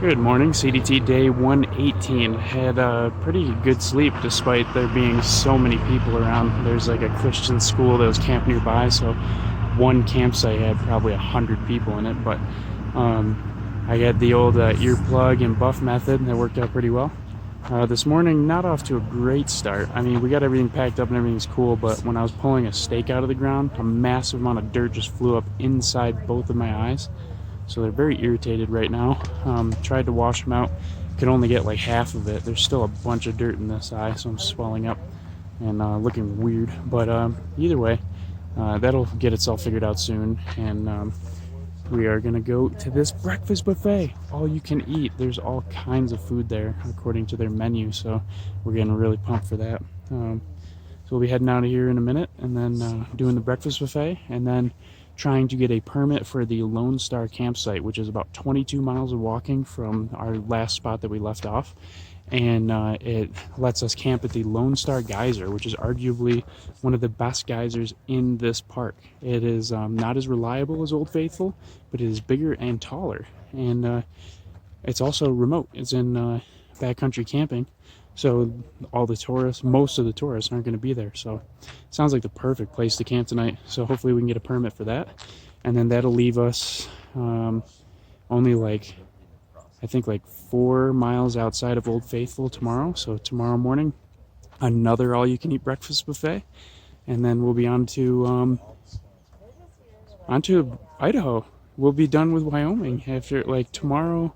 Good morning, CDT day 118. Had a pretty good sleep despite there being so many people around. There's like a Christian school that was camped nearby, so one campsite had probably 100 people in it, but I had the old earplug and buff method that worked out pretty well. This morning, not off to a great start. I mean, we got everything packed up and everything's cool, but when I was pulling a stake out of the ground, a massive amount of dirt just flew up inside both of my eyes. So they're very irritated right now. Tried to wash them out, could only get like half of it. There's still a bunch of dirt in this eye, so I'm swelling up and looking weird. But either way, that'll get itself figured out soon. And we are gonna go to this breakfast buffet, all you can eat. There's all kinds of food there according to their menu, so we're getting really pumped for that. So we'll be heading out of here in a minute and then doing the breakfast buffet, and then trying to get a permit for the Lone Star campsite, which is about 22 miles of walking from our last spot that we left off. And it lets us camp at the Lone Star geyser, which is arguably one of the best geysers in this park. It is not as reliable as Old Faithful, but it is bigger and taller. And it's also remote. It's in backcountry camping. So all the tourists, most of the tourists aren't going to be there. So it sounds like the perfect place to camp tonight. So hopefully we can get a permit for that. And then that'll leave us only like, I think like 4 miles outside of Old Faithful tomorrow. So tomorrow morning, another all-you-can-eat breakfast buffet. And then we'll be on to Idaho. We'll be done with Wyoming after like tomorrow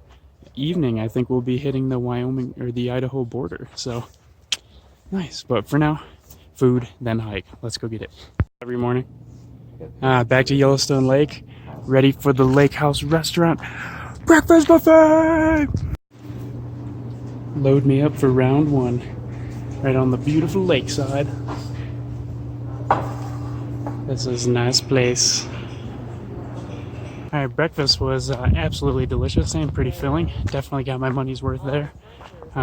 evening. I think we'll be hitting the Wyoming or the Idaho border. So nice. But for now, food, then hike. Let's go get it. Every morning. Back to Yellowstone Lake, ready for the Lake House restaurant breakfast buffet. Load me up for round one, right on the beautiful lakeside. This is a nice place. Alright, breakfast was absolutely delicious and pretty filling. Definitely got my money's worth there.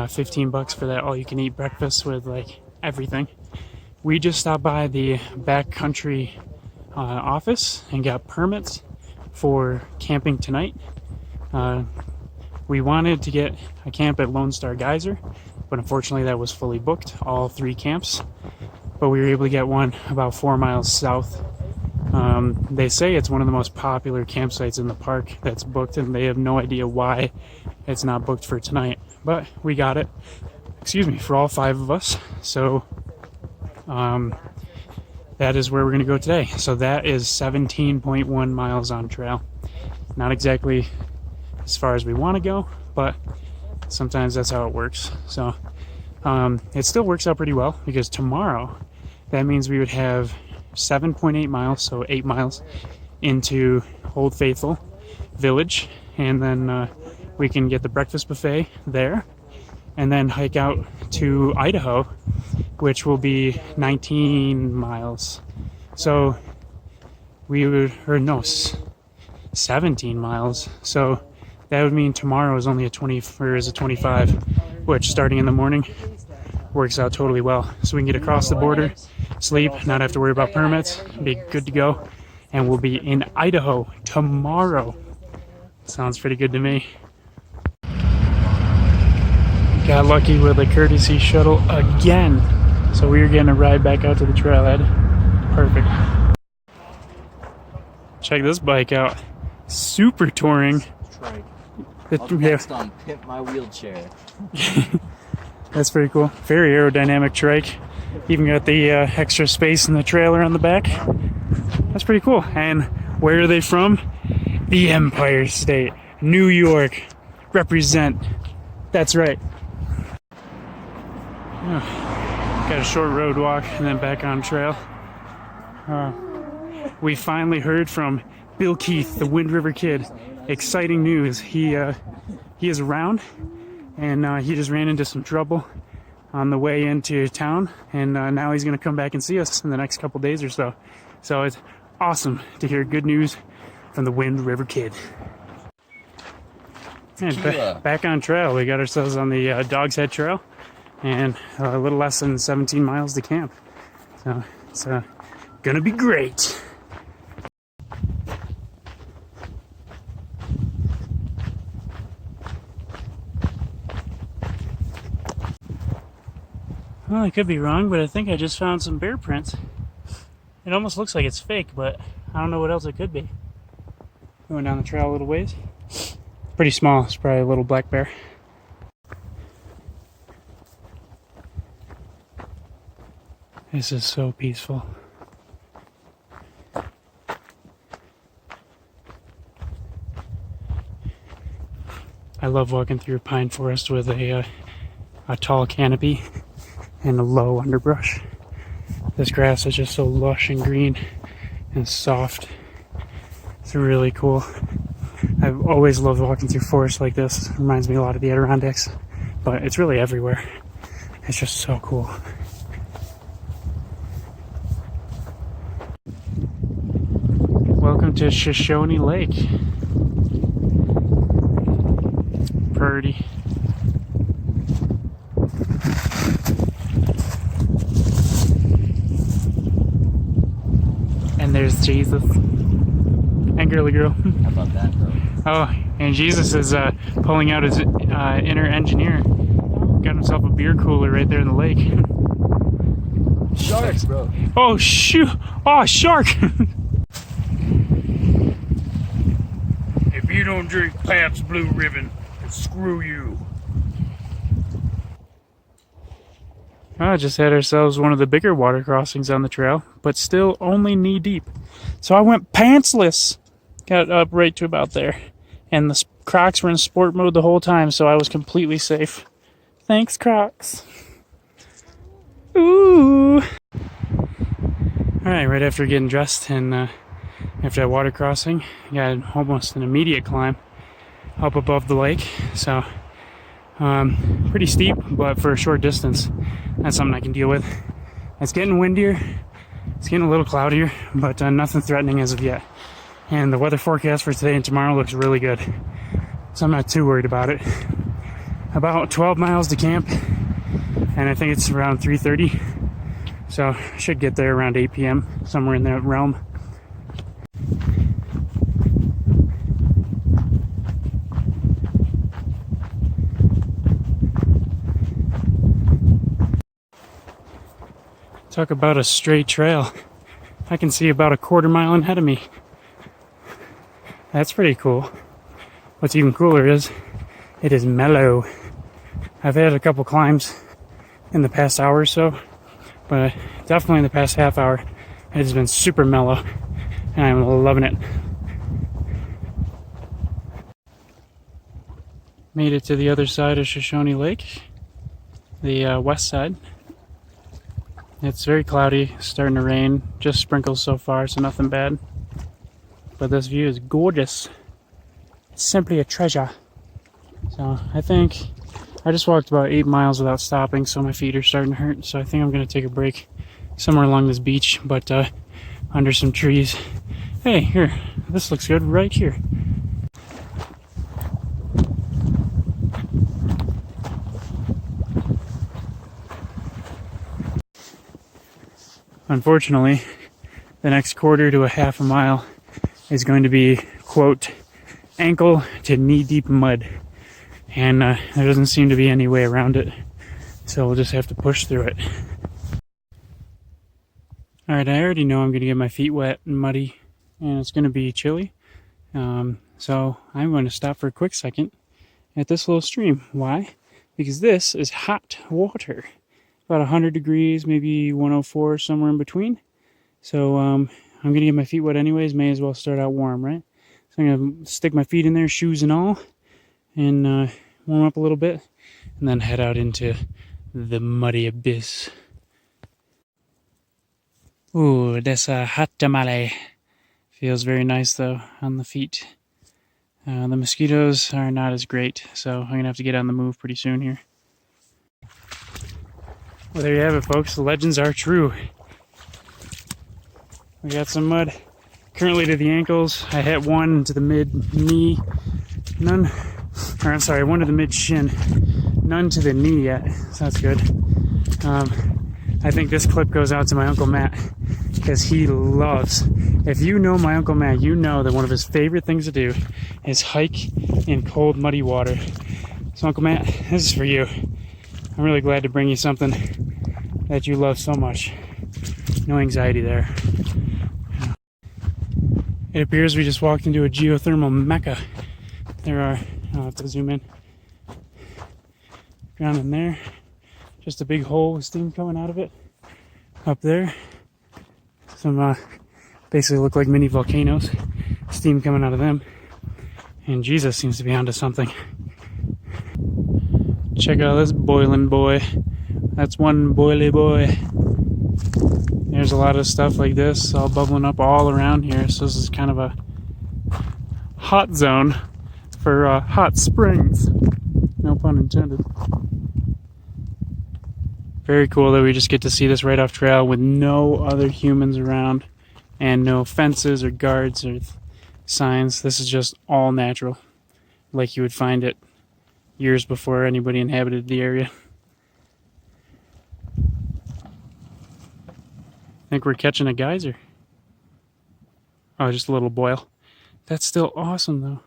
15 bucks for that all-you-can-eat breakfast with like everything. We just stopped by the backcountry office and got permits for camping tonight. We wanted to get a camp at Lone Star Geyser, but unfortunately that was fully booked, all 3 camps. But we were able to get one about 4 miles south. They say it's one of the most popular campsites in the park that's booked, and they have no idea why it's not booked for tonight. But we got it, for all 5 of us. So that is where we're going to go today. So that is 17.1 miles on trail. Not exactly as far as we want to go, but sometimes that's how it works. So it still works out pretty well, because tomorrow that means we would have 7.8 miles, so 8 miles into Old Faithful Village, and then we can get the breakfast buffet there, and then hike out to Idaho, which will be 19 miles. So we would, 17 miles. So that would mean tomorrow is only a 25, which starting in the morning works out totally well. So we can get across the border, sleep, not have to worry about permits, be good to go, and we'll be in Idaho tomorrow. Sounds pretty good to me. Got lucky with a courtesy shuttle again, so we are getting a ride back out to the trailhead. Perfect. Check this bike out. Super touring. Trike. Next on Pimp My Wheelchair. That's pretty cool. Very aerodynamic trike. Even got the extra space in the trailer on the back. That's pretty cool. And where are they from? The Empire State. New York. Represent. That's right. Got a short road walk and then back on trail. We finally heard from Bill Keith, the Wind River Kid. Exciting news. He is around, and he just ran into some trouble on the way into town, and now he's going to come back and see us in the next couple days or so. So it's awesome to hear good news from the Wind River Kid. And back on trail. We got ourselves on the Dog's Head Trail, and a little less than 17 miles to camp. So it's gonna be great. Well, I could be wrong, but I think I just found some bear prints. It almost looks like it's fake, but I don't know what else it could be. Going down the trail a little ways. Pretty small. It's probably a little black bear. This is so peaceful. I love walking through a pine forest with a tall canopy and a low underbrush. This grass is just so lush and green and soft. It's really cool. I've always loved walking through forests like this. It reminds me a lot of the Adirondacks, but it's really everywhere. It's just so cool. Welcome to Shoshone Lake. It's pretty. And there's Jesus and Girly Girl. How about that, bro? Oh, and Jesus is pulling out his inner engineer. Got himself a beer cooler right there in the lake. Sharks, bro. Oh, shoot! Oh, shark! If you don't drink Pabst Blue Ribbon, screw you. I just had ourselves one of the bigger water crossings on the trail, but still only knee deep. So I went pantsless. Got up right to about there. And the Crocs were in sport mode the whole time, so I was completely safe. Thanks, Crocs. Ooh! Alright, right after getting dressed and after that water crossing, I got almost an immediate climb up above the lake. So, pretty steep, but for a short distance, that's something I can deal with. It's getting windier, it's getting a little cloudier, but nothing threatening as of yet. And the weather forecast for today and tomorrow looks really good, so I'm not too worried about it. About 12 miles to camp, and I think it's around 3:30, so I should get there around 8 p.m., somewhere in that realm. Talk about a straight trail. I can see about a quarter mile ahead of me. That's pretty cool. What's even cooler is, it is mellow. I've had a couple climbs in the past hour or so, but definitely in the past half hour, it has been super mellow, and I'm loving it. Made it to the other side of Shoshone Lake, the west side. It's very cloudy, starting to rain, just sprinkles so far, so nothing bad. But this view is gorgeous. It's simply a treasure. So I think I just walked about 8 miles without stopping, so my feet are starting to hurt. So I think I'm going to take a break somewhere along this beach, but under some trees. Hey, here, this looks good right here. Unfortunately, the next quarter to a half a mile is going to be, quote, ankle to knee-deep mud. And there doesn't seem to be any way around it. So we'll just have to push through it. Alright, I already know I'm going to get my feet wet and muddy, and it's going to be chilly. So I'm going to stop for a quick second at this little stream. Why? Because this is hot water. About 100 degrees, maybe 104, somewhere in between. So I'm going to get my feet wet anyways. May as well start out warm, right? So I'm going to stick my feet in there, shoes and all, and warm up a little bit, and then head out into the muddy abyss. Ooh, that's a hot tamale. Feels very nice though on the feet. The mosquitoes are not as great, so I'm going to have to get on the move pretty soon here. Well, there you have it, folks. The legends are true. We got some mud currently to the ankles. I hit one to the mid-knee. One to the mid-shin. None to the knee yet, so that's good. I think this clip goes out to my Uncle Matt, because he loves, if you know my Uncle Matt, you know that one of his favorite things to do is hike in cold, muddy water. So Uncle Matt, this is for you. I'm really glad to bring you something that you love so much. No anxiety there. It appears we just walked into a geothermal mecca. There are, I'll have to zoom in. Down in there, just a big hole with steam coming out of it. Up there, some basically look like mini volcanoes. Steam coming out of them. And Jesus seems to be onto something. Check out this boiling boy. That's one boily boy. There's a lot of stuff like this all bubbling up all around here. So this is kind of a hot zone for hot springs. No pun intended. Very cool that we just get to see this right off trail with no other humans around and no fences or guards or signs. This is just all natural, like you would find it years before anybody inhabited the area. I think we're catching a geyser. Oh, just a little boil. That's still awesome though.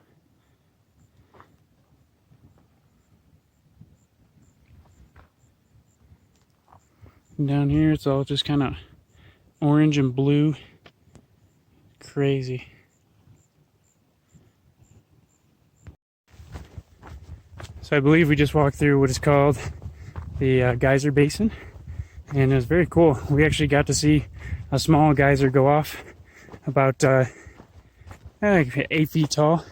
And down here it's all just kind of orange and blue. Crazy. So I believe we just walked through what is called the geyser basin. And it was very cool. We actually got to see a small geyser go off about 8 feet tall.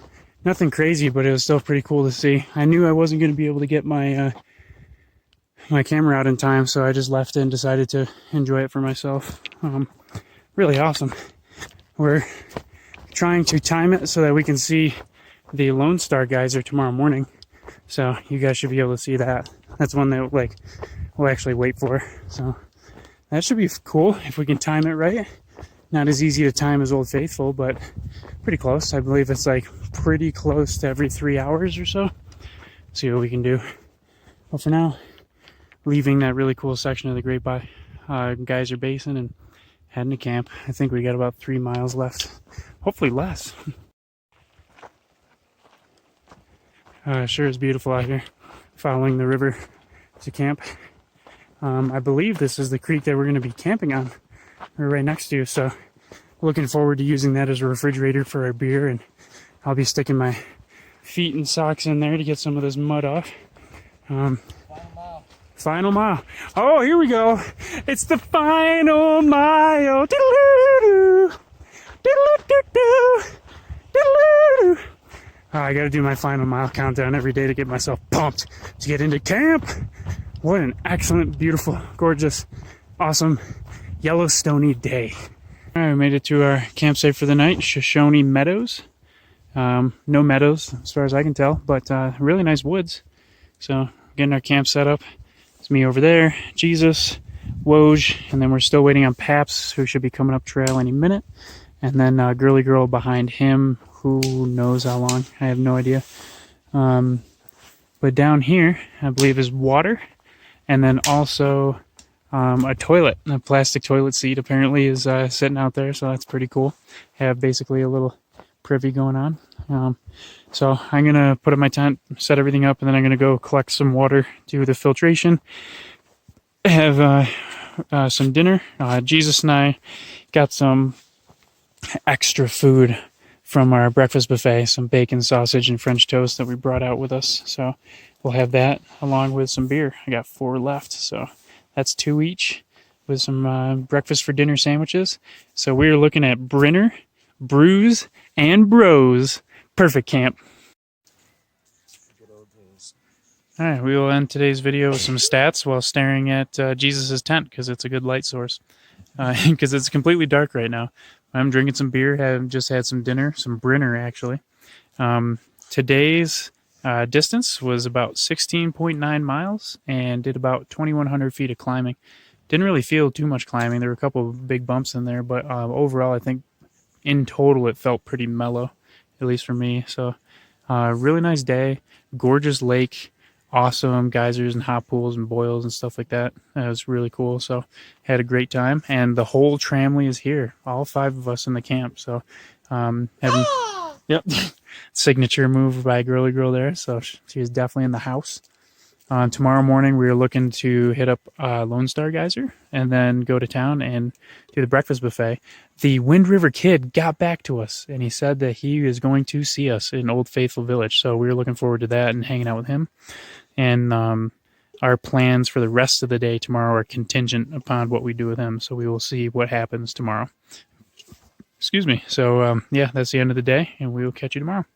Nothing crazy, but it was still pretty cool to see. I knew I wasn't going to be able to get my my camera out in time, so I just left it and decided to enjoy it for myself. Really awesome. We're trying to time it so that we can see the Lone Star geyser tomorrow morning. So you guys should be able to see that. That's one that we'll actually wait for. So that should be cool if we can time it right. Not as easy to time as Old Faithful, but pretty close. I believe it's like pretty close to every 3 hours or so. See what we can do. But for now, leaving that really cool section of the Great Geyser Basin and heading to camp. I think we got about 3 miles left. Hopefully less. Sure is beautiful out here. Following the river to camp. I believe this is the creek that we're going to be camping on. We're right next to, so looking forward to using that as a refrigerator for our beer, and I'll be sticking my feet and socks in there to get some of this mud off. Final mile. Oh, here we go. It's the final mile. Diddle-doo-doo. Diddle-doo-doo. Diddle-doo-doo. I gotta do my final mile countdown every day to get myself pumped to get into camp. What an excellent, beautiful, gorgeous, awesome Yellowstone-y day. All right, we made it to our campsite for the night, Shoshone Meadows. No meadows, as far as I can tell, but really nice woods. So, getting our camp set up. It's me over there, Jesus, Woj, and then we're still waiting on Paps, who should be coming up trail any minute. And then Girly Girl behind him, who knows how long, I have no idea. But down here, I believe, is water. And then also a toilet, a plastic toilet seat apparently is sitting out there, so that's pretty cool. Have basically a little privy going on. So I'm going to put up my tent, set everything up, and then I'm going to go collect some water, do the filtration, have some dinner. Jesus and I got some extra food from our breakfast buffet, some bacon, sausage, and French toast that we brought out with us. So we'll have that along with some beer. I got 4 left, so that's 2 each with some breakfast for dinner sandwiches. So we're looking at Brinner, Brews, and Bros. Perfect camp. All right, we will end today's video with some stats while staring at Jesus' tent because it's a good light source. Because it's completely dark right now. I'm drinking some beer, have just had some dinner, some Brinner actually. Today's distance was about 16.9 miles and did about 2,100 feet of climbing. Didn't really feel too much climbing. There were a couple of big bumps in there, but overall I think in total it felt pretty mellow, at least for me. So really nice day, gorgeous lake, awesome geysers and hot pools and boils and stuff like that. That was really cool. So had a great time, and the whole tramley is here, all 5 of us in the camp. So yep, signature move by Girly Girl there. So she is definitely in the house. Tomorrow morning, we are looking to hit up Lone Star Geyser and then go to town and do the breakfast buffet. The Wind River Kid got back to us, and he said that he is going to see us in Old Faithful Village. So we're looking forward to that and hanging out with him. And our plans for the rest of the day tomorrow are contingent upon what we do with him. So we will see what happens tomorrow. Excuse me. So, yeah, that's the end of the day, and we will catch you tomorrow.